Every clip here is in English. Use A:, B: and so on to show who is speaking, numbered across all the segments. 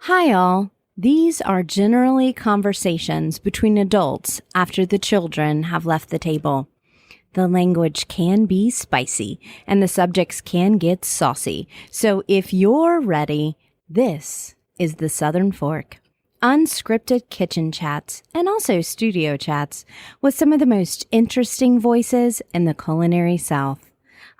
A: Hi, all. These are generally conversations between adults after the children have left the table. The language can be spicy and the subjects can get saucy. So if you're ready, this is the Southern Fork. Unscripted kitchen chats and also studio chats with some of the most interesting voices in the culinary South.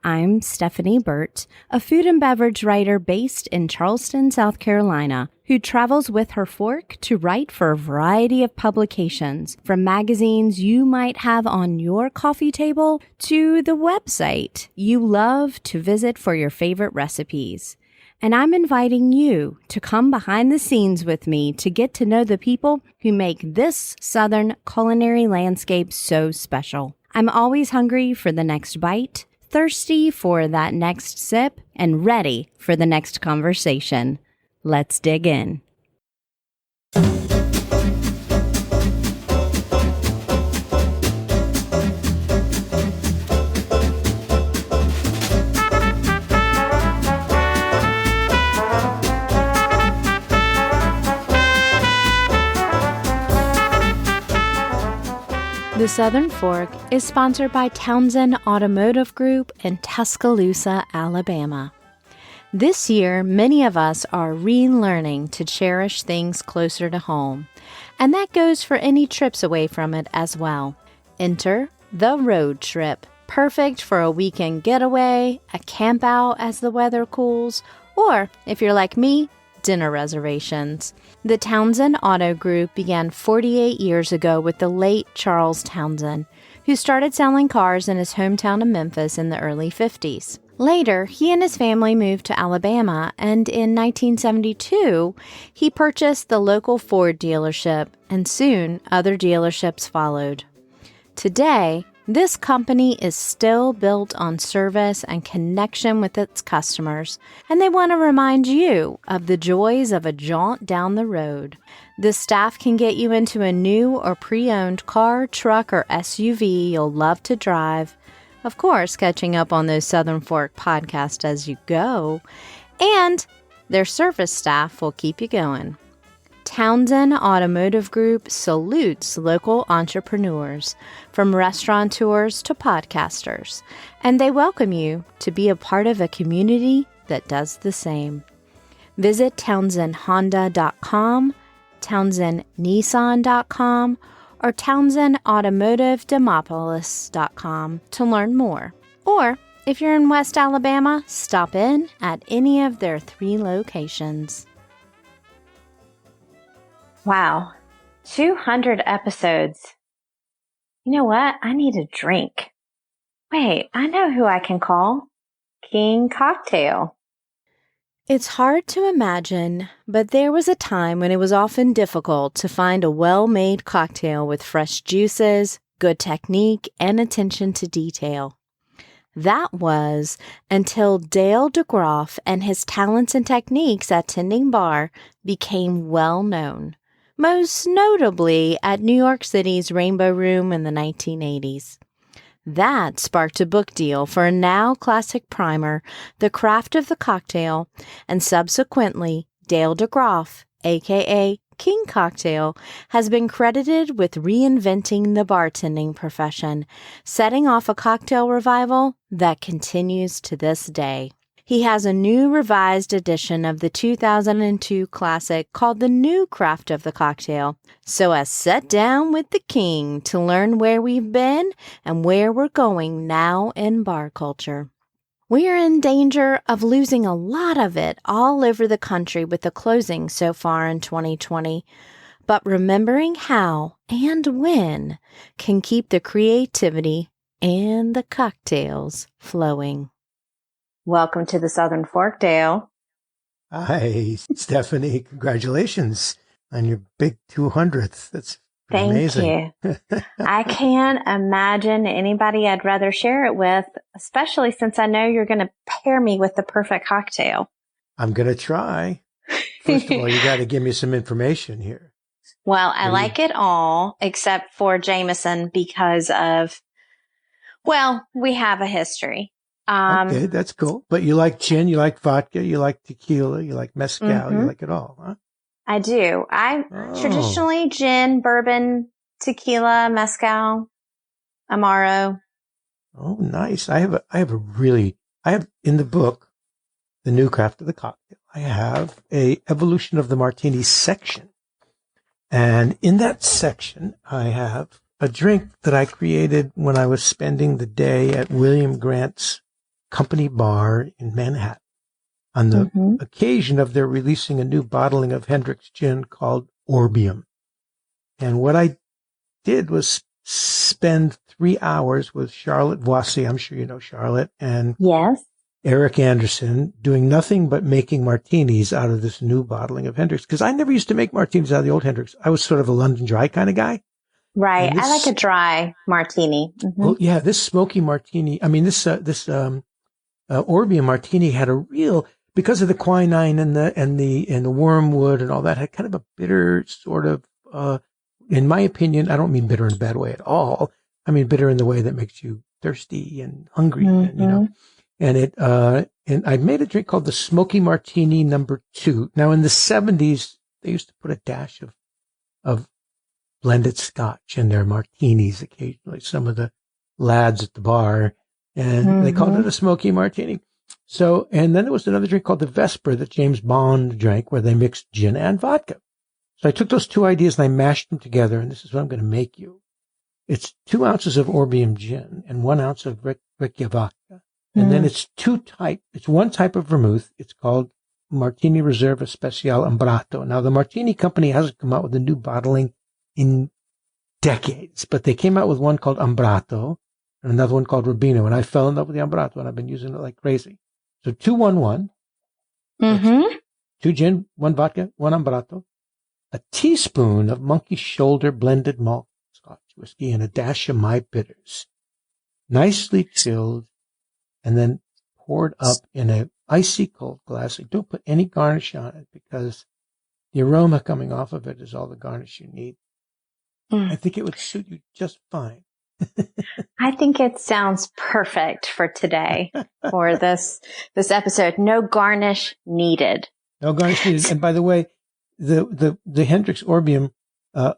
A: I'm Stephanie Burt, a food and beverage writer based in Charleston, South Carolina, who travels with her fork to write for a variety of publications, from magazines you might have on your coffee table to the website you love to visit for your favorite recipes. And I'm inviting you to come behind the scenes with me to get to know the people who make this Southern culinary landscape so special. I'm always hungry for the next bite, thirsty for that next sip, and ready for the next conversation. Let's dig in. The Southern Fork is sponsored by Townsend Automotive Group in Tuscaloosa, Alabama. This year, many of us are relearning to cherish things closer to home, and that goes for any trips away from it as well. Enter the road trip, perfect for a weekend getaway, a camp out as the weather cools, or, if you're like me, dinner reservations. The Townsend Auto Group began 48 years ago with the late Charles Townsend, who started selling cars in his hometown of Memphis in the early 50s. Later, he and his family moved to Alabama, and in 1972, he purchased the local Ford dealership, and soon other dealerships followed. Today, this company is still built on service and connection with its customers, and they want to remind you of the joys of a jaunt down the road. The staff can get you into a new or pre-owned car, truck, or SUV you'll love to drive. Of course, catching up on those Southern Fork podcasts as you go, and their service staff will keep you going. Townsend Automotive Group salutes local entrepreneurs, from restaurateurs to podcasters, and they welcome you to be a part of a community that does the same. Visit TownsendHonda.com, TownsendNissan.com, or TownsendAutomotiveDemopolis.com to learn more. Or, if you're in West Alabama, stop in at any of their 3 locations. Wow, 200 episodes. You know what? I need a drink. Wait, I know who I can call. King Cocktail. It's hard to imagine, but there was a time when it was often difficult to find a well-made cocktail with fresh juices, good technique, and attention to detail. That was until Dale DeGroff and his talents and techniques at Tending Bar became well known, most notably at New York City's Rainbow Room in the 1980s. That sparked a book deal for a now classic primer, The Craft of the Cocktail, and subsequently, Dale DeGroff, aka King Cocktail, has been credited with reinventing the bartending profession, setting off a cocktail revival that continues to this day. He has a new revised edition of the 2002 classic called The New Craft of the Cocktail. So I sat down with the king to learn where we've been and where we're going now in bar culture. We are in danger of losing a lot of it all over the country with the closing so far in 2020. But remembering how and when can keep the creativity and the cocktails flowing. Welcome to the Southern Fork, Dale.
B: Hi, Stephanie. Congratulations on your big 200th. That's amazing.
A: Thank you. I can't imagine anybody I'd rather share it with, especially since I know you're going to pair me with the perfect cocktail.
B: I'm going to try. First of all, you got to give me some information here.
A: Well, I like it all except for Jameson because of, well, we have a history.
B: Okay, that's cool. But you like gin, you like vodka, you like tequila, you like mezcal, you like it all, huh?
A: I do. I traditionally gin, bourbon, tequila, mezcal, amaro.
B: Oh, nice. I have in the book, The New Craft of the Cocktail, I have a evolution of the martini section. And in that section, I have a drink that I created when I was spending the day at William Grant's company bar in Manhattan on the occasion of their releasing a new bottling of Hendrick's gin called Orbium. And what I did was spend 3 hours with Charlotte Voissy. I'm sure you know Charlotte, and
A: yes,
B: Eric Anderson, doing nothing but making martinis out of this new bottling of Hendrick's. Because I never used to make martinis out of the old Hendrick's. I was sort of a London Dry kind of guy.
A: Right. I like a dry martini.
B: Well, yeah, this smoky martini. I mean, this Orbium martini had a real, because of the quinine and the wormwood and all that, had kind of a bitter sort of, in my opinion, I don't mean bitter in a bad way at all. I mean bitter in the way that makes you thirsty and hungry, and, you know. And and I made a drink called the Smoky Martini #2. Now, in the 70s, they used to put a dash of blended scotch in their martinis occasionally, some of the lads at the bar, and they called it a Smoky Martini. So, and then there was another drink called the Vesper that James Bond drank, where they mixed gin and vodka. So I took those two ideas and I mashed them together, and this is what I'm going to make you. It's 2 ounces of Orbium gin and 1 ounce of Vecchia vodka. And then it's it's one type of vermouth. It's called Martini Reserva Speciale Ambrato. Now, the Martini Company hasn't come out with a new bottling in decades, but they came out with one called Ambrato and another one called Rubino. And I fell in love with the Ambrato, and I've been using it like crazy. So 2-1-1. 2 gin, 1 vodka, 1 Ambrato, a teaspoon of Monkey Shoulder blended malt Scotch whiskey, and a dash of my bitters. Nicely chilled, and then poured up in a icy cold glass. Don't put any garnish on it, because the aroma coming off of it is all the garnish you need. I think it would suit you just fine.
A: I think it sounds perfect for today, for this episode. No garnish needed.
B: No garnish needed. And by the way, the Hendrick's Orbium,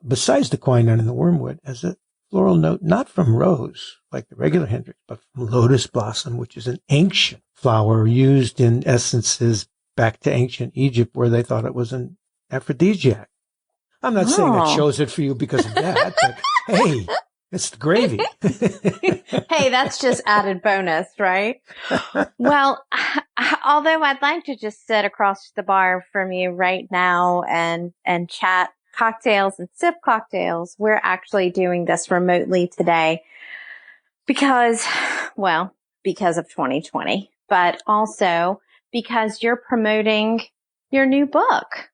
B: besides the quinine and the wormwood, has a floral note, not from rose, like the regular Hendrick's, but from lotus blossom, which is an ancient flower used in essences back to ancient Egypt, where they thought it was an aphrodisiac. I'm not saying I chose it for you because of that, but hey, it's the gravy.
A: Hey, that's just added bonus, right? Well, although I'd like to just sit across the bar from you right now and chat cocktails and sip cocktails, we're actually doing this remotely today because of 2020, but also because you're promoting your new book,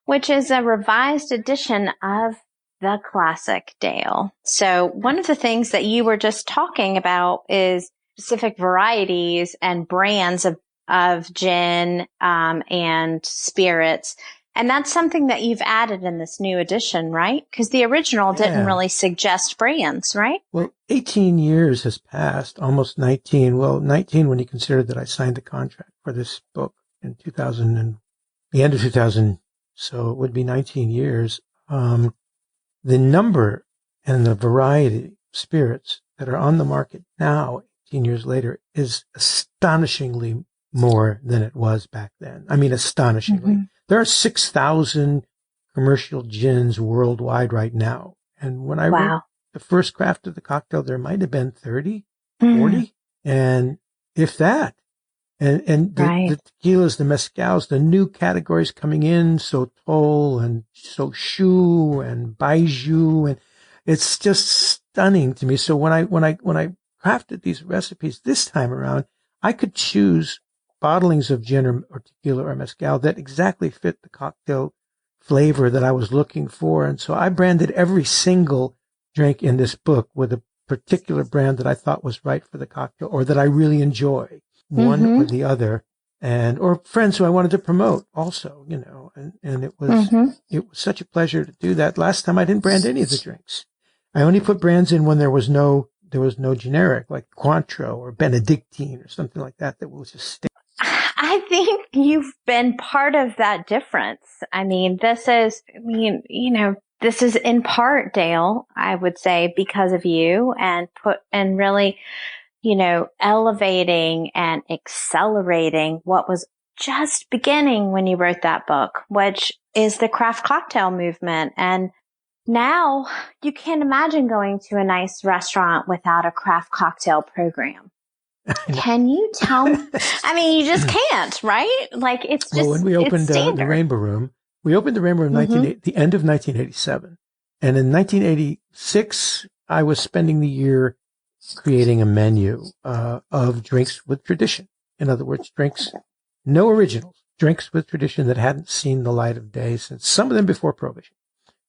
A: which is a revised edition of the classic Dale. So one of the things that you were just talking about is specific varieties and brands of gin and spirits. And that's something that you've added in this new edition, right? Because the original didn't really suggest brands, right?
B: Well, 18 years has passed, almost 19. Well, 19 when you consider that I signed the contract for this book in 2000 and the end of 2000. So it would be 19 years. The number and the variety of spirits that are on the market now, 18 years later, is astonishingly more than it was back then. I mean, astonishingly. There are 6,000 commercial gins worldwide right now. And when I wrote the first craft of the cocktail, there might have been 30, 40, and if that. And the tequilas, the mezcals, the new categories coming in, Sotol and Soshu and Baiju, and it's just stunning to me. So when I crafted these recipes this time around, I could choose bottlings of gin or tequila or mezcal that exactly fit the cocktail flavor that I was looking for. And so I branded every single drink in this book with a particular brand that I thought was right for the cocktail or that I really enjoy, one or the other, or friends who I wanted to promote also, you know, and it was such a pleasure to do that. Last time I didn't brand any of the drinks. I only put brands in when there was no generic, like Cointreau or Benedictine or something like that was just
A: I think you've been part of that difference. This is in part, Dale, I would say, because of you and really, elevating and accelerating what was just beginning when you wrote that book, which is the craft cocktail movement. And now you can't imagine going to a nice restaurant without a craft cocktail program. Can you tell me? You just can't, right? Like, it's just,
B: when we opened the Rainbow Room, the end of 1987. And in 1986, I was spending the year creating a menu of drinks with tradition. In other words, drinks, no originals, drinks with tradition that hadn't seen the light of day since some of them before Prohibition.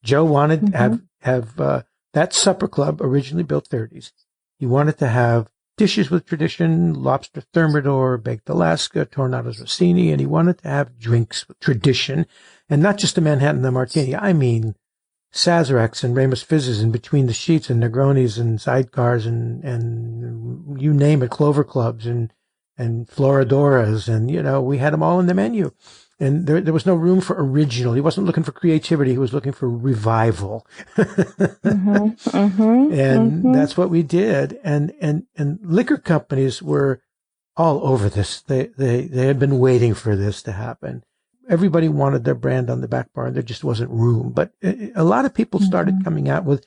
B: Joe wanted to have that supper club, originally built 30s. He wanted to have dishes with tradition, lobster thermidor, baked Alaska, Tornado's Rossini, and he wanted to have drinks with tradition, and not just a Manhattan the Martini. Sazeracs and Ramos Fizzes in between the sheets and Negronis and sidecars and you name it, Clover Clubs and Floradoras, and we had them all in the menu. And there was no room for original. He wasn't looking for creativity. He was looking for revival. And that's what we did. And liquor companies were all over this. They had been waiting for this to happen. Everybody wanted their brand on the back bar, and there just wasn't room. But a lot of people started coming out with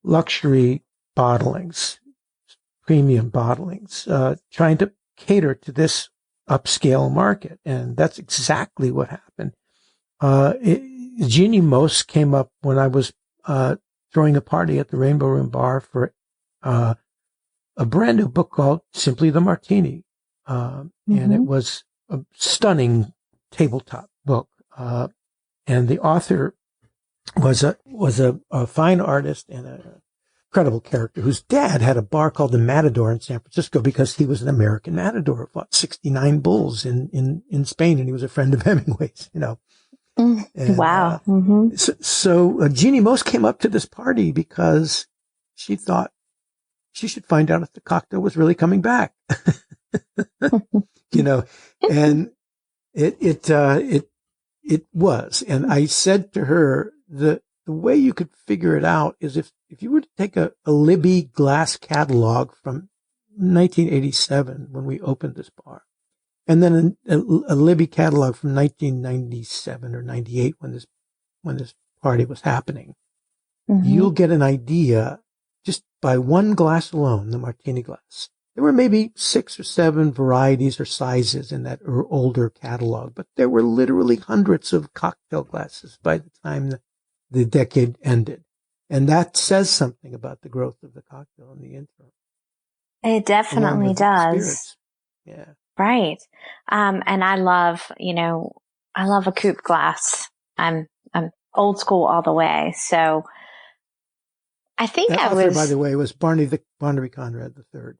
B: luxury bottlings, premium bottlings, trying to cater to this upscale market. And that's exactly what happened. Jeannie Mose came up when I was throwing a party at the Rainbow Room Bar for a brand new book called Simply the Martini. And it was a stunning tabletop book. And the author was a fine artist and a incredible character whose dad had a bar called the Matador in San Francisco because he was an American matador, fought 69 bulls in Spain, and he was a friend of Hemingway's, And,
A: wow.
B: So Jeannie Mose came up to this party because she thought she should find out if the cocktail was really coming back, and it was. And I said to her, the way you could figure it out is if you were to take a Libby glass catalog from 1987 when we opened this bar, and then a Libby catalog from 1997 or 98 when this party was happening, you'll get an idea just by one glass alone, the martini glass. There were maybe 6 or 7 varieties or sizes in that older catalog, but there were literally hundreds of cocktail glasses by the time the decade ended. And that says something about the growth of the cocktail in the interim.
A: It definitely does.
B: Yeah.
A: Right. And I love a coupe glass. I'm old school all the way. So I think
B: that author, by the way, was Barnaby Conrad III.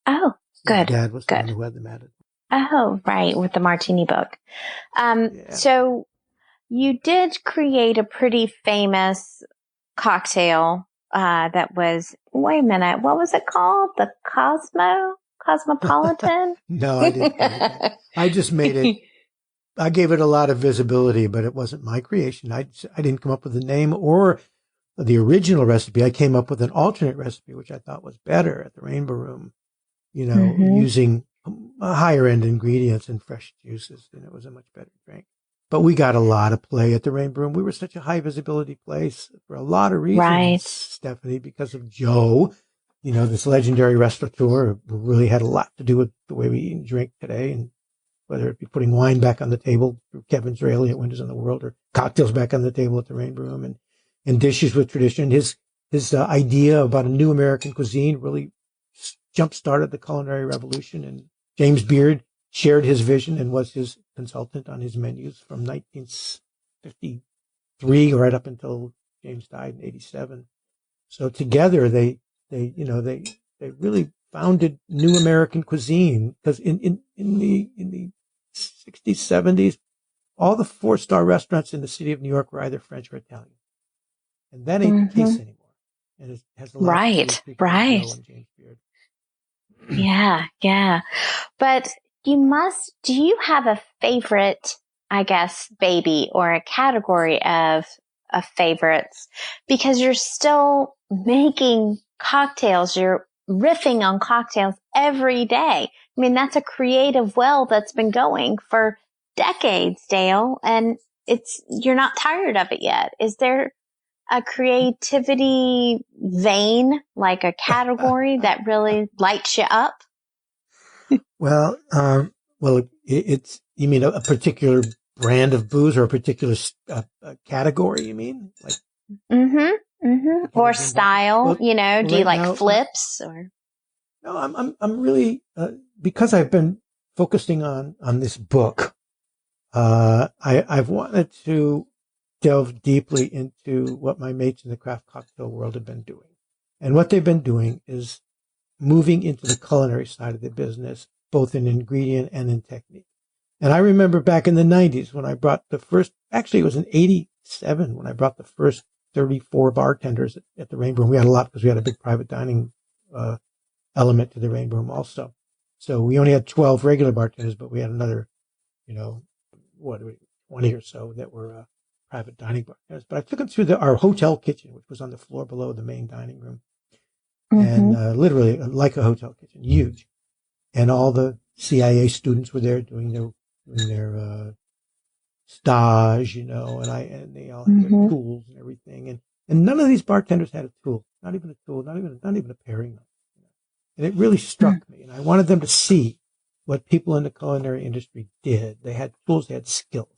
A: Oh, good.
B: His dad was the one who had the Matador.
A: Oh, right. With the Martini book. So you did create a pretty famous cocktail, that was, wait a minute, what was it called? The Cosmopolitan?
B: No, I didn't. I just made it. I gave it a lot of visibility, but it wasn't my creation. I didn't come up with the name or the original recipe. I came up with an alternate recipe, which I thought was better at the Rainbow Room, using higher end ingredients and fresh juices. And it was a much better drink. But we got a lot of play at the Rainbow Room. We were such a high visibility place for a lot of reasons, right, Stephanie, because of Joe, this legendary restaurateur who really had a lot to do with the way we eat and drink today. And whether it be putting wine back on the table through Kevin Zraeli at Windows on the World, or cocktails back on the table at the Rainbow Room, and dishes with tradition. His idea about a new American cuisine really jump-started the culinary revolution. And James Beard shared his vision and was his consultant on his menus from 1953 right up until James died in 87. So together they really founded new American cuisine, because in the 60s, 70s, all the 4-star restaurants in the city of New York were either French or Italian. And that ain't the case anymore. And it has a lot to do with Joe and James Beard.
A: Yeah. But, do you have a favorite, I guess, baby or a category of favorites? Because you're still making cocktails. You're riffing on cocktails every day. I mean, that's a creative well that's been going for decades, Dale, and you're not tired of it yet. Is there a creativity vein, like a category that really lights you up?
B: Well, it's, you mean a particular brand of booze or a particular category, you mean? Like,
A: Or style,
B: well,
A: do you
B: right
A: like
B: now,
A: flips or?
B: No, I'm really, because I've been focusing on this book, I've wanted to delve deeply into what my mates in the craft cocktail world have been doing. And what they've been doing is moving into the culinary side of the business, both in ingredient and in technique. And I remember back in the 90s when I brought the first, actually it was in 87 when I brought the first 34 bartenders at the Rainbow Room. We had a lot because we had a big private dining element to the Rainbow Room also. So we only had 12 regular bartenders, but we had another, 20 or so that were private dining bartenders. But I took them through our hotel kitchen, which was on the floor below the main dining room. And literally like a hotel kitchen, huge. And all the CIA students were there doing their stage, and they all had their tools and everything. And none of these bartenders had a tool, not even a tool, not even a pairing knife. And it really struck me. And I wanted them to see what people in the culinary industry did. They had tools, they had skills.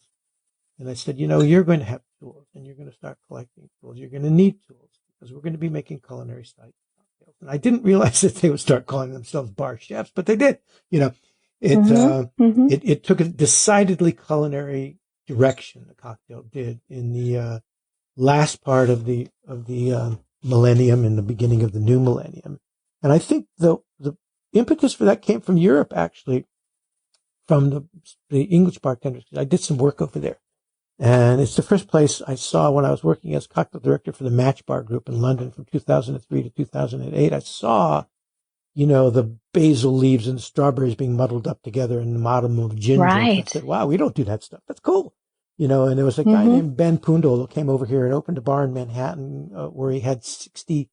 B: And I said, you're going to have tools and you're going to start collecting tools. You're going to need tools because we're going to be making culinary style cocktails. And I didn't realize that they would start calling themselves bar chefs, but they did. It took a decidedly culinary direction. The cocktail did in the last part of the millennium and the beginning of the new millennium. And I think the impetus for that came from Europe, actually, from the English bartenders. I did some work over there. And it's the first place I saw when I was working as cocktail director for the Match Bar Group in London from 2003 to 2008. I saw, the basil leaves and strawberries being muddled up together in the bottom of gin drinks. I said, wow, we don't do that stuff. That's cool. And there was a guy named Ben Pundol who came over here and opened a bar in Manhattan where he had 60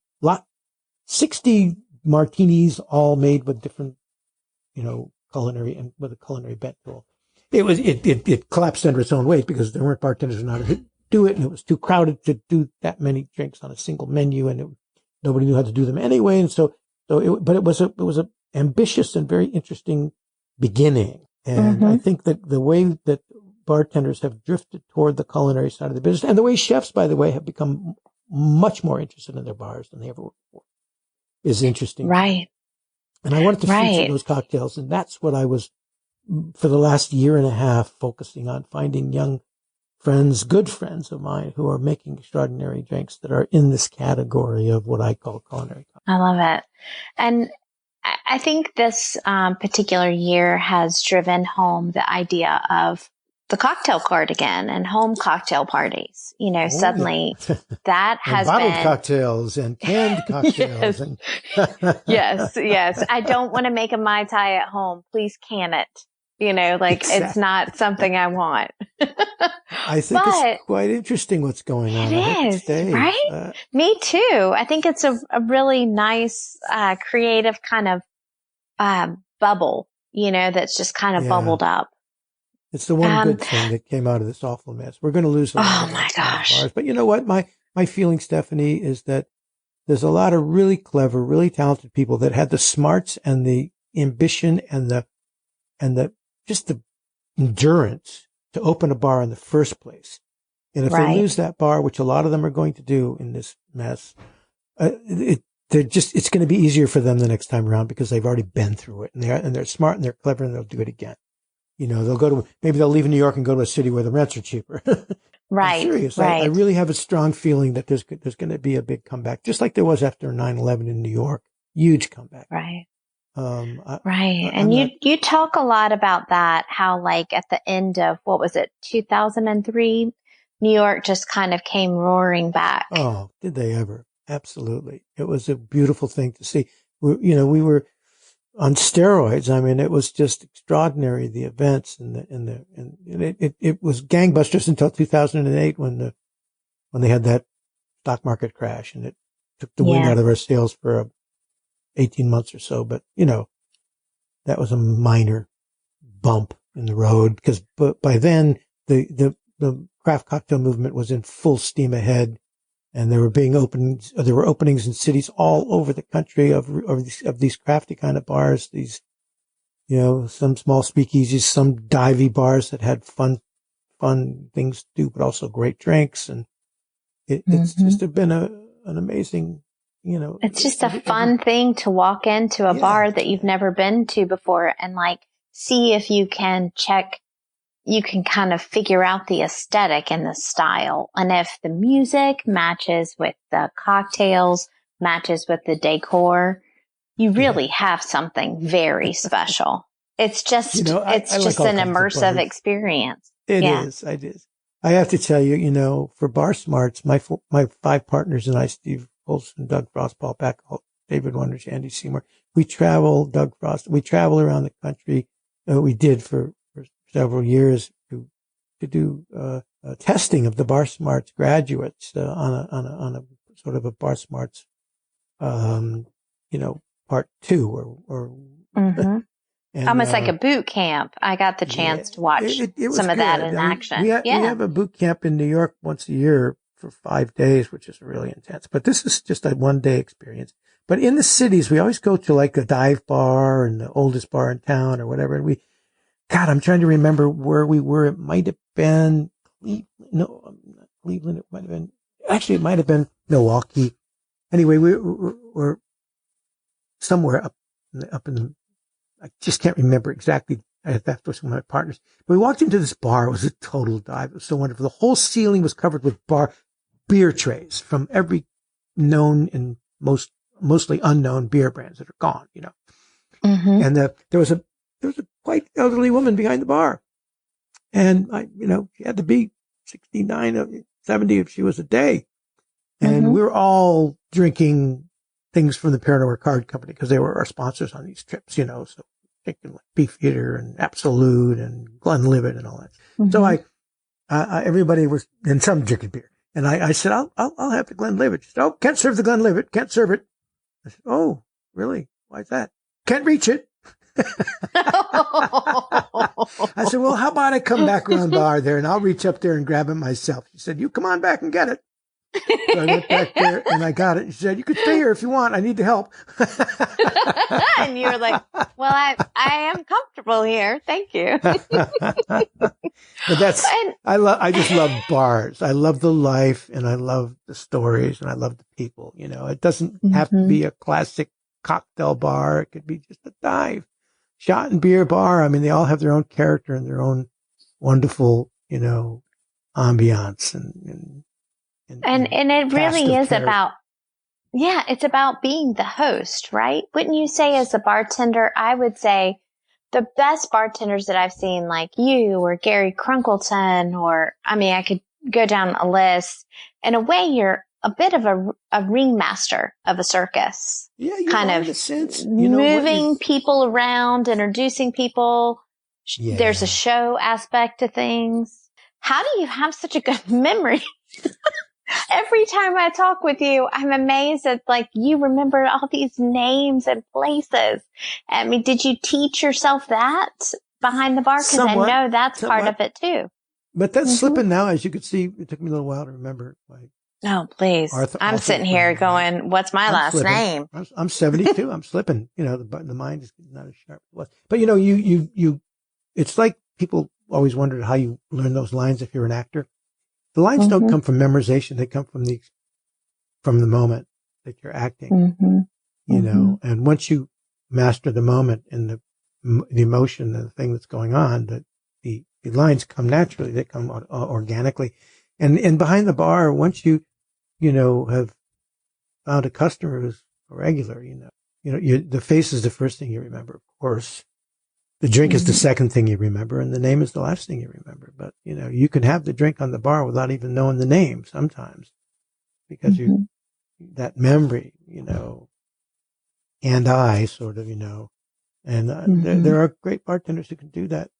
B: martinis all made with different, culinary and with a culinary bent tool. It collapsed under its own weight because there weren't bartenders who knew how to do it, and it was too crowded to do that many drinks on a single menu, and nobody knew how to do them anyway. And but it was a ambitious and very interesting beginning. And I think that the way that bartenders have drifted toward the culinary side of the business, and the way chefs, by the way, have become much more interested in their bars than they ever were before, is interesting.
A: Right.
B: And I wanted to feature those cocktails, and that's what I was, for the last year and a half, focusing on, finding young friends, good friends of mine, who are making extraordinary drinks that are in this category of what I call culinary cocktails.
A: I love it. And I think this particular year has driven home the idea of the cocktail cart again and home cocktail parties. Suddenly that has
B: bottled
A: been
B: cocktails and canned cocktails.
A: Yes. I don't want to make a Mai Tai at home. Please can it.
B: Exactly.
A: It's not something I want.
B: I think it's quite interesting what's going on.
A: It is, right? Me too. I think it's a really nice, creative kind of bubble, that's just kind of bubbled up.
B: It's the one good thing that came out of this awful mess. We're going to lose a lot of bars. But you know what? My feeling, Stephanie, is that there's a lot of really clever, really talented people that had the smarts and the ambition and the just the endurance to open a bar in the first place. And if they lose that bar, which a lot of them are going to do in this mess, it's going to be easier for them the next time around because they've already been through it, and they're smart and they're clever and they'll do it again. Maybe they'll leave New York and go to a city where the rents are cheaper.
A: Right.
B: I'm serious.
A: Right.
B: I really have a strong feeling that there's going to be a big comeback, just like there was after 9/11 in New York. Huge comeback.
A: Right. And you talk a lot about that, how like at the end of, 2003, New York just kind of came roaring back.
B: Oh, did they ever? Absolutely. It was a beautiful thing to see. We were on steroids. I mean, it was just extraordinary, the events and it was gangbusters until 2008 when they had that stock market crash, and it took the wind out of our sails for 18 months or so. But, that was a minor bump in the road, because by then the craft cocktail movement was in full steam ahead, and there were openings in cities all over the country of these crafty kind of bars, these, some small speakeasies, some divey bars that had fun things to do, but also great drinks. And it's just been an amazing,
A: it's just a fun thing to walk into a bar that you've never been to before and like see if you can kind of figure out the aesthetic and the style. And if the music matches with the cocktails, matches with the decor, you really have something very special. It's just, it's just an immersive experience.
B: It is. I have to tell you, for Bar Smarts, my 5 partners and I, Steve Olson, Doug Frost, Paul Packel, David Wonders, Andy Seymour, we travel around the country. We did for several years to do testing of the Bar Smarts graduates on a sort of a Bar Smarts, part 2 or
A: and, almost like a boot camp. I got the chance to watch some of that in action.
B: We have a boot camp in New York once a year for 5 days, which is really intense. But this is just a 1-day experience. But in the cities, we always go to like a dive bar and the oldest bar in town or whatever. And I'm trying to remember where we were. It might have been not Cleveland. It might have been Milwaukee. Anyway, we're somewhere up in the, I just can't remember exactly. I have to ask some of my partners. But we walked into this bar. It was a total dive. It was so wonderful. The whole ceiling was covered with beer trays from every known and mostly unknown beer brands that are gone, And there was a quite elderly woman behind the bar. And she had to be 69 or 70 if she was a day. And we were all drinking things from the Paranor Card Company because they were our sponsors on these trips, so thinking like Beefeater and Absolute and Glenlivet and all that. So everybody was, and some drinking beer. And I said, I'll have the Glenlivet. She said, oh, can't serve the Glenlivet. Can't serve it. I said, oh, really? Why is that? Can't reach it. I said, well, how about I come back around the bar there and I'll reach up there and grab it myself. She said, you come on back and get it. So I went back there and I got it. She said, you could stay here if you want. I need the help.
A: And you were like, well, I am comfortable here. Thank you.
B: But I just love bars. I love the life and I love the stories and I love the people. It doesn't have to be a classic cocktail bar. It could be just a dive, shot and beer bar. I mean, they all have their own character and their own wonderful, ambiance and
A: it really is about, it's about being the host, right? Wouldn't you say as a bartender, I would say the best bartenders that I've seen, like you or Gary Crunkleton, I could go down a list. In a way, you're a bit of a ringmaster of a circus.
B: Yeah,
A: kind of moving people around, introducing people. Yeah. There's a show aspect to things. How do you have such a good memory? Every time I talk with you, I'm amazed at you remember all these names and places. I mean, did you teach yourself that behind the bar? Because I know that's part of it too.
B: But that's slipping now, as you could see. It took me a little while to remember.
A: Oh, please. I'm sitting here going, what's my last name?
B: I'm 72. I'm slipping. The mind is not as sharp as it was. But you it's like people always wondered how you learn those lines if you're an actor. The lines don't come from memorization. They come from the moment that you're acting, and once you master the moment and the emotion and the thing that's going on, that the lines come naturally. They come organically. And behind the bar, once you have found a customer who's a regular, the face is the first thing you remember, of course. The drink is the second thing you remember, and the name is the last thing you remember. But, you can have the drink on the bar without even knowing the name sometimes because that memory, and I sort of, And there are great bartenders who can do that,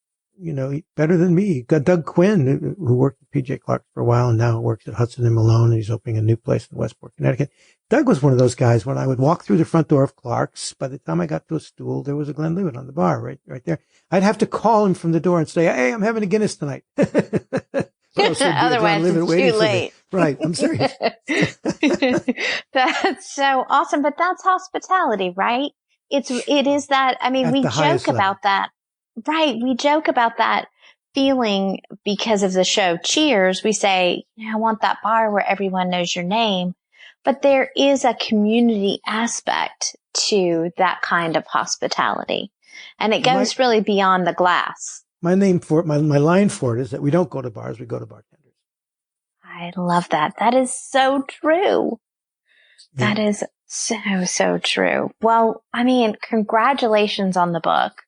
B: better than me. Got Doug Quinn, who worked at PJ Clark's for a while and now works at Hudson and Malone, and he's opening a new place in Westport, Connecticut. Doug was one of those guys. When I would walk through the front door of Clark's, by the time I got to a stool, there was a Glenlivet on the bar right there. I'd have to call him from the door and say, "Hey, I'm having a Guinness tonight."
A: Otherwise, it's too late.
B: Right. I'm serious.
A: That's so awesome. But that's hospitality, right? It is that. I mean, we joke about that. Right. We joke about that feeling because of the show Cheers. We say, I want that bar where everyone knows your name. But there is a community aspect to that kind of hospitality. And it goes really beyond the glass.
B: My name for it, my line for it is that we don't go to bars, we go to bartenders.
A: I love that. That is so true. Yeah. That is so true. Well, I mean, congratulations on the book.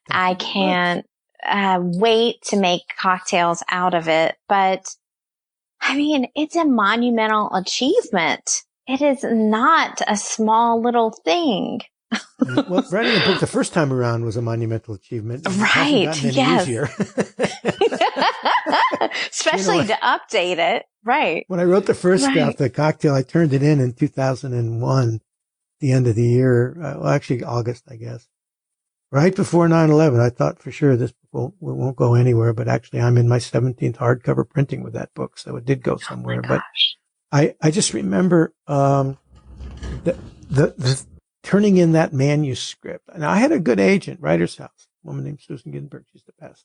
A: I can't wait to make cocktails out of it. But I mean, it's a monumental achievement. It is not a small little thing.
B: Well, writing a book the first time around was a monumental achievement.
A: Right.
B: It hasn't gotten any easier.
A: Especially to update it. Right.
B: When I wrote the first draft, the cocktail, I turned it in 2001, the end of the year. Well, actually August, I guess. Right before 9/11, I thought for sure this book won't go anywhere, but actually I'm in my 17th hardcover printing with that book. So it did go somewhere.
A: Oh my
B: gosh. I just remember, the turning in that manuscript. And I had a good agent, Writer's House, a woman named Susan Ginsburg. She's the best.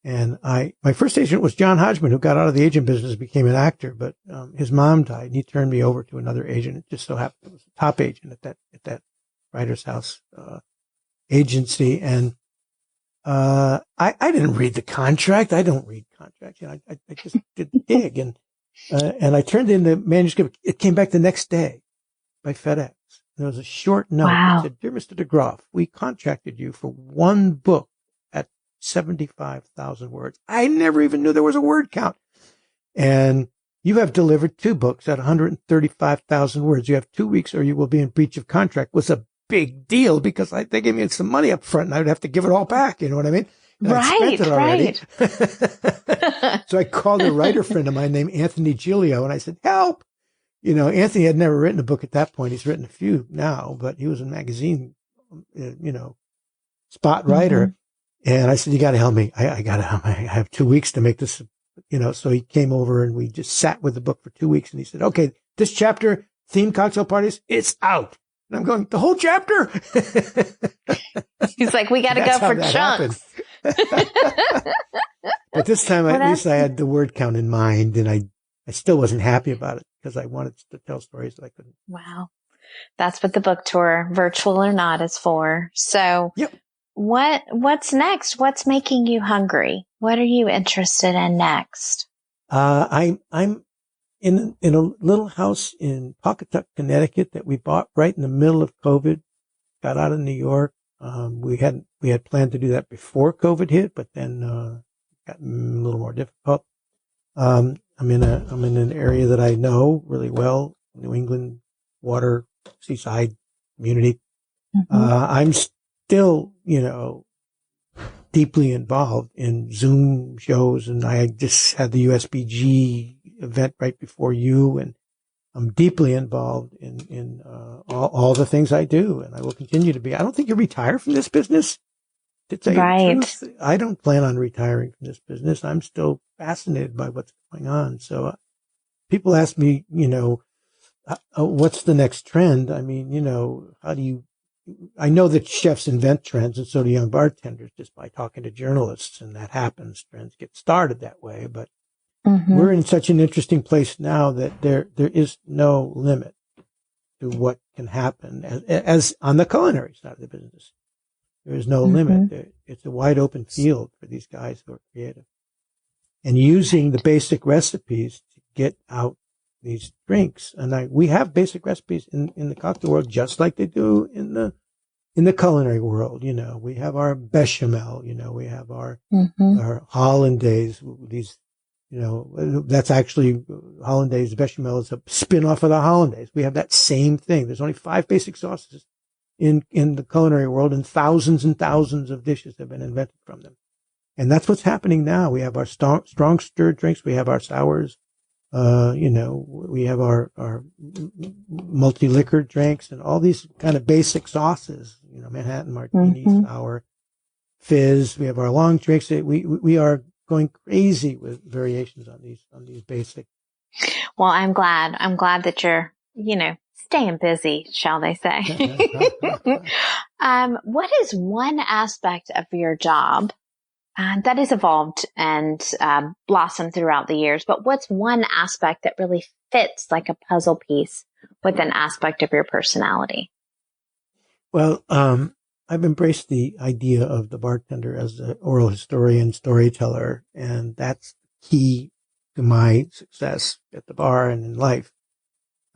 B: And my first agent was John Hodgman, who got out of the agent business, became an actor, but his mom died and he turned me over to another agent. It just so happened it was a top agent at that Writer's House, agency. And, I didn't read the contract. I don't read contracts. I just did the gig and I turned in the manuscript. It came back the next day by FedEx. There was a short note that said, "Dear Mr. DeGroff, we contracted you for one book at 75,000 words. I never even knew there was a word count. And you have delivered 2 books at 135,000 words. You have 2 weeks or you will be in breach of contract." Was a big deal because they gave me some money up front and I would have to give it all back. You know what I mean? And I'd spent it already. So I called a writer friend of mine named Anthony Giglio and I said, "Help." Anthony had never written a book at that point. He's written a few now, but he was a magazine, spot writer. Mm-hmm. And I said, "You got to help me. I got to help me. I have 2 weeks to make this, so he came over and we just sat with the book for 2 weeks and he said, "Okay, this chapter, themed cocktail parties, it's out." And I'm going, "The whole chapter?"
A: He's like, "We got to go for chunks."
B: But this time, at least I had the word count in mind and I still wasn't happy about it because I wanted to tell stories that I couldn't.
A: Wow. That's what the book tour, virtual or not, is for. So
B: yep.
A: What's next? What's making you hungry? What are you interested in next?
B: I'm in a little house in Pawcatuck, Connecticut that we bought right in the middle of COVID. Got out of New York. We had planned to do that before COVID hit, but then got a little more difficult. I'm in an area that I know really well, New England water, seaside community. Mm-hmm. I'm still, deeply involved in Zoom shows, and I just had the USBG event right before you, and I'm deeply involved in all the things I do, and I will continue to be. I don't think you retire from this business. To tell you the truth, I don't plan on retiring from this business. I'm still fascinated by what's going on. So people ask me, what's the next trend? I mean, I know that chefs invent trends and so do young bartenders just by talking to journalists, and that happens. Trends get started that way, but we're in such an interesting place now that there is no limit to what can happen as on the culinary side of the business. There is no limit. It's a wide open field for these guys who are creative and using the basic recipes to get out these drinks. And we have basic recipes in the cocktail world, just like they do in the culinary world. We have our bechamel, we have our hollandaise, these, that's actually hollandaise. Bechamel is a spin off of the hollandaise. We have that same thing. There's only 5 basic sauces in the culinary world, and thousands of dishes have been invented from them. And that's what's happening now. We have our strong stirred drinks. We have our sours. We have our multi-liquor drinks and all these kind of basic sauces, Manhattan martini, sour, fizz. We have our long drinks. We are going crazy with variations on these basic.
A: Well, I'm glad that you're, staying busy, shall they say. What is one aspect of your job that has evolved and blossomed throughout the years, but what's one aspect that really fits like a puzzle piece with an aspect of your personality?
B: Well, I've embraced the idea of the bartender as an oral historian, storyteller, and that's key to my success at the bar and in life.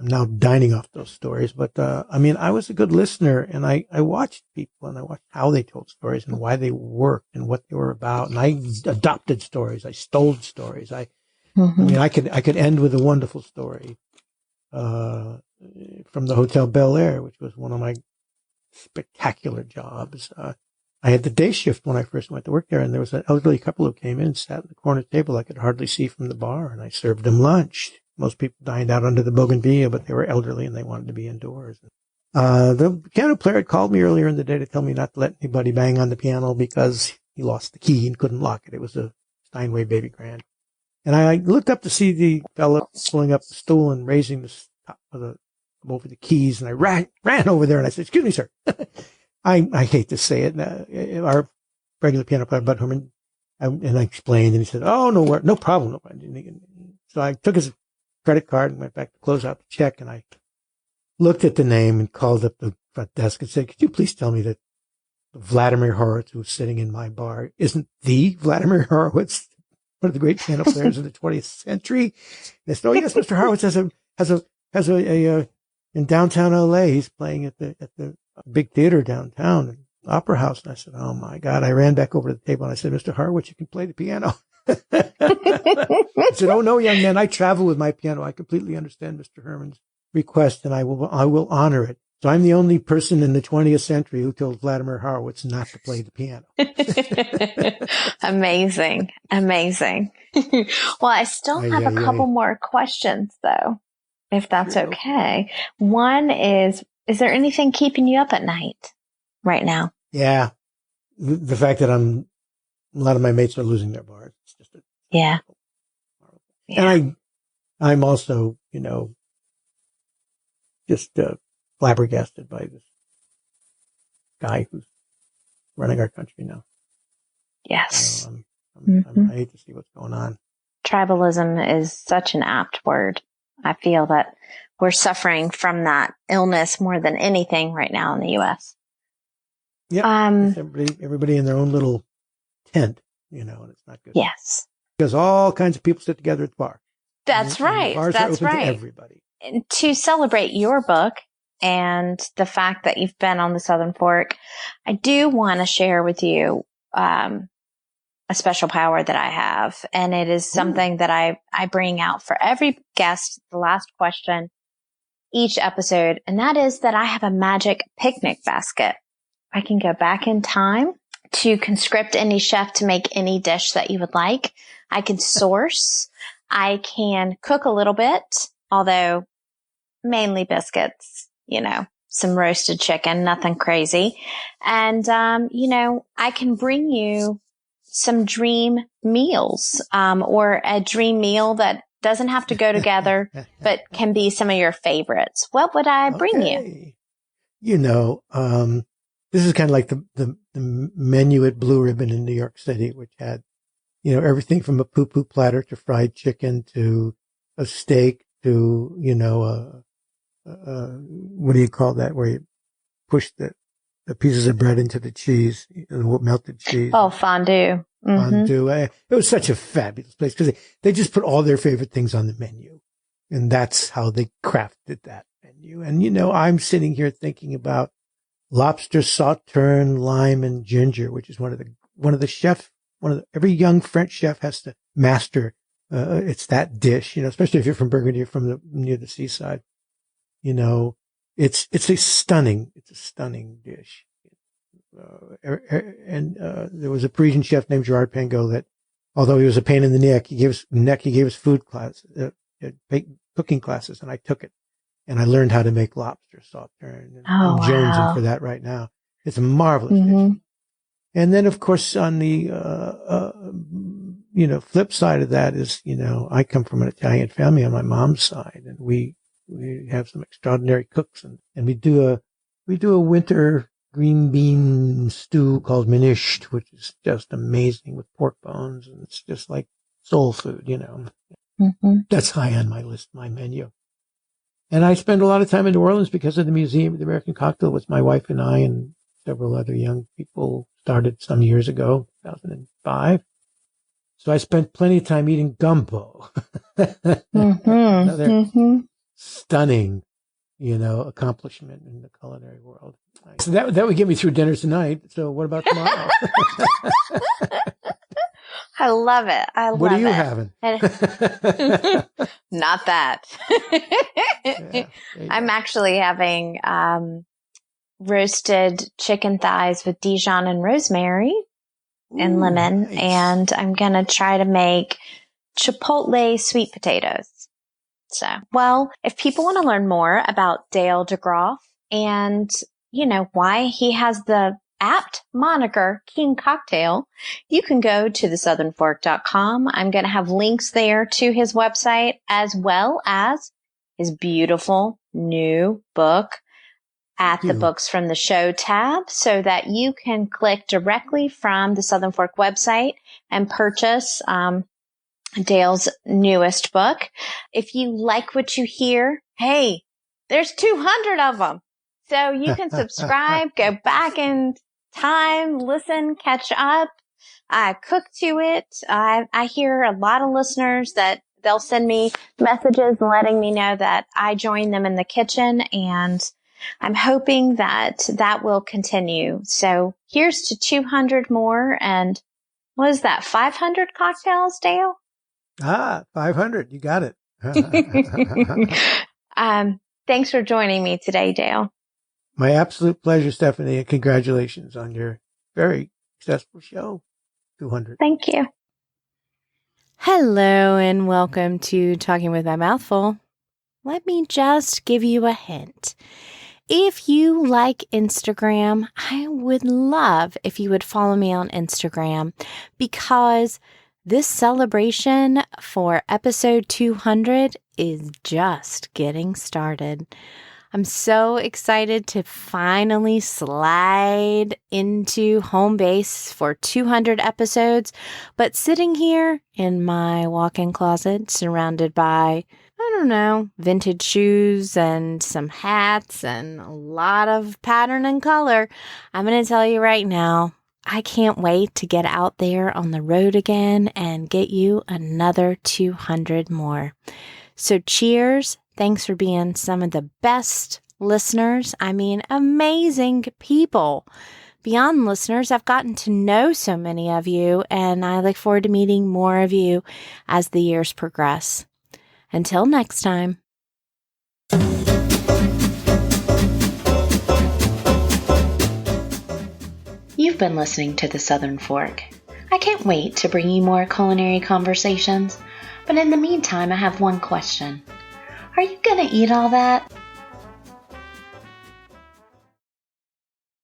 B: I'm now dining off those stories, but I was a good listener, and I watched people, and I watched how they told stories and why they worked and what they were about, and I adopted stories, I stole stories. I could end with a wonderful story from the Hotel Bel Air, which was one of my spectacular jobs. I had the day shift when I first went to work there, and there was an elderly couple who came in and sat at the corner table I could hardly see from the bar, and I served them lunch. Most people dined out under the bougainvillea, but they were elderly and they wanted to be indoors. The piano player had called me earlier in the day to tell me not to let anybody bang on the piano because he lost the key and couldn't lock it. It was a Steinway Baby Grand. And I looked up to see the fellow pulling up the stool and raising the top of over the keys, and I ran over there and I said, "Excuse me, sir." I hate to say it. Our regular piano player, Bud Herman, and I explained, and he said, "Oh, no problem." So I took his credit card and went back to close out the check, and I looked at the name and called up the front desk and said, "Could you please tell me that Vladimir Horowitz, who's sitting in my bar, isn't the Vladimir Horowitz, one of the great piano players of the 20th century?" And they said, "Oh yes, Mr. Horowitz has a in downtown LA. He's playing at the big theater downtown, Opera House." And I said, "Oh my God." I ran back over to the table and I said, "Mr. Horowitz, you can play the piano." I said, "Oh no, young man, I travel with my piano. I completely understand Mr. Herman's request, and I will honor it. So I'm the only person in the 20th century who told Vladimir Horowitz not to play the piano."
A: Amazing. Well, I still have a couple more questions though, if that's okay. One is there anything keeping you up at night right now?
B: Yeah. The fact that a lot of my mates are losing their bars. It's just
A: yeah.
B: And I'm also, just flabbergasted by this guy who's running our country now.
A: Yes.
B: I hate to see what's going on.
A: Tribalism is such an apt word. I feel that we're suffering from that illness more than anything right now in the U.S.
B: Yeah. Everybody in their own little tent, and it's not good.
A: Yes.
B: Because all kinds of people sit together at the bar.
A: That's right.
B: Bars are open to everybody.
A: And to celebrate your book and the fact that you've been on the Southern Fork, I do want to share with you a special power that I have. And it is something that I bring out for every guest, the last question, each episode. And that is that I have a magic picnic basket. I can go back in time to conscript any chef to make any dish that you would like. I can source. I can cook a little bit, although mainly biscuits, some roasted chicken, nothing crazy. And, I can bring you some dream meals, or a dream meal that doesn't have to go together, but can be some of your favorites. What would I bring you?
B: This is kind of like the menu at Blue Ribbon in New York City, which had, everything from a poo-poo platter to fried chicken to a steak to, what do you call that? Where you push the pieces of bread into the cheese, melted cheese.
A: Oh, fondue. Mm-hmm.
B: Fondue. It was such a fabulous place because they just put all their favorite things on the menu. And that's how they crafted that menu. And, I'm sitting here thinking about lobster sauterne, lime, and ginger, which is every young French chef has to master. It's that dish, especially if you're from Burgundy or near the seaside. It's a stunning dish. And there was a Parisian chef named Gerard Pangot that, although he was a pain in the neck, he gave us food class, cooking classes, and I took it. And I learned how to make lobster sauterne. And I'm jonesing for that right now. It's a marvelous dish. And then, of course, on the, flip side of that is, I come from an Italian family on my mom's side, and we have some extraordinary cooks, and we do a winter green bean stew called menisht, which is just amazing with pork bones, and it's just like soul food, That's high on my list, my menu. And I spend a lot of time in New Orleans because of the Museum of the American Cocktail, which my wife and I and several other young people started some years ago, 2005. So I spent plenty of time eating gumbo. Another stunning, accomplishment in the culinary world. So that would get me through dinner tonight. So what about tomorrow?
A: I love it.
B: What are you having?
A: Not that.
B: Yeah,
A: I'm actually having roasted chicken thighs with Dijon and rosemary and lemon.
B: Nice.
A: And I'm going to try to make chipotle sweet potatoes. So, well, if people want to learn more about Dale DeGroff and, why he has the apt moniker King Cocktail, you can go to thesouthernfork.com. I'm going to have links there to his website as well as his beautiful new book at the Books from the Show tab, so that you can click directly from the Southern Fork website and purchase Dale's newest book. If you like what you hear, hey, there's 200 of them. So you can subscribe, go back in time, listen, catch up. I cook to it. I hear a lot of listeners that they'll send me messages letting me know that I join them in the kitchen, and I'm hoping that will continue. So here's to 200 more. And what is that, 500 cocktails, Dale?
B: 500. You got it.
A: Thanks for joining me today, Dale.
B: My absolute pleasure, Stephanie, and congratulations on your very successful show. 200.
A: Thank you.
C: Hello and welcome to Talking with My Mouth Full. Let me just give you a hint. If you like Instagram, I would love if you would follow me on Instagram, because this celebration for episode 200 is just getting started. I'm so excited to finally slide into home base for 200 episodes, but sitting here in my walk-in closet surrounded by, vintage shoes and some hats and a lot of pattern and color, I'm going to tell you right now, I can't wait to get out there on the road again and get you another 200 more. So cheers. Thanks for being some of the best listeners. Amazing people. Beyond listeners, I've gotten to know so many of you, and I look forward to meeting more of you as the years progress. Until next time.
D: You've been listening to The Southern Fork. I can't wait to bring you more culinary conversations, but in the meantime, I have one question. Are you going to eat all that?